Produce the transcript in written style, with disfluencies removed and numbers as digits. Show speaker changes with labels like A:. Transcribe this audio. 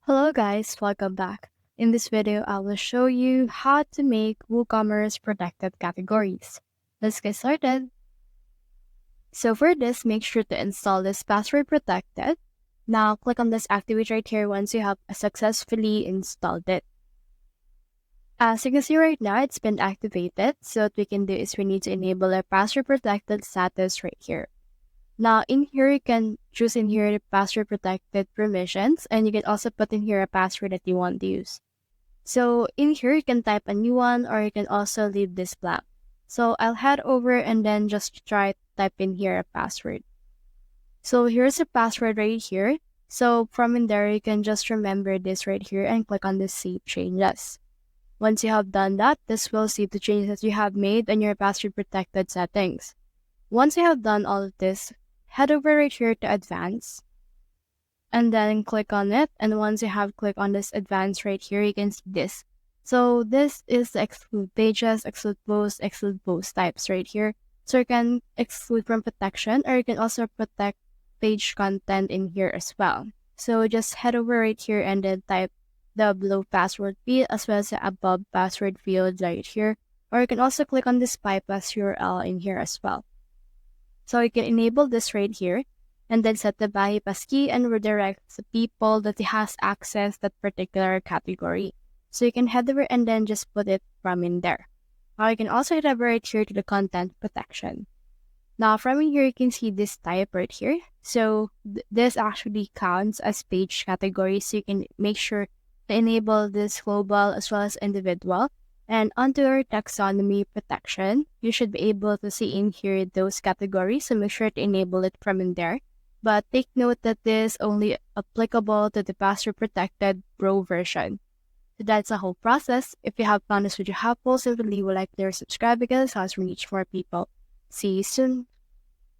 A: Hello guys, welcome back. In this video, I will show you how to make WooCommerce protected categories. Let's get started. So for this, make sure to install this password protected. Now click on this activate right here once you have successfully installed it. As you can see right now, it's been activated. So what we can do is we need to enable a password protected status right here. Now in here, you can choose in here the password protected permissions, and you can also put in here a password that you want to use. So in here, you can type a new one, or you can also leave this blank. So I'll head over and then just try to type in here a password. So here's a password right here. So from in there, you can just remember this right here and click on the Save Changes. Once you have done that, this will save the changes that you have made on your password protected settings. Once you have done all of this, head over right here to Advanced, and then click on it. And once you have clicked on this Advanced right here, you can see this. So this is the Exclude Pages, Exclude Post types right here. So you can exclude from protection, or you can also protect page content in here as well. So just head over right here and then type the below password field as well as the above password field right here. Or you can also click on this bypass URL in here as well. So you can enable this right here and then set the bypass key and redirect the people that has access that particular category. So you can head over and then just put it from in there. Now you can also head over right here to the content protection. Now from in here, you can see this type right here. So this actually counts as page category. So you can make sure to enable this global as well as individual. And onto your taxonomy protection, you should be able to see in here those categories, so make sure to enable it from in there. But take note that this is only applicable to the password protected Pro version. So that's the whole process. If you have found this video helpful, simply leave a like there, subscribe because it helps reach more people. See you soon.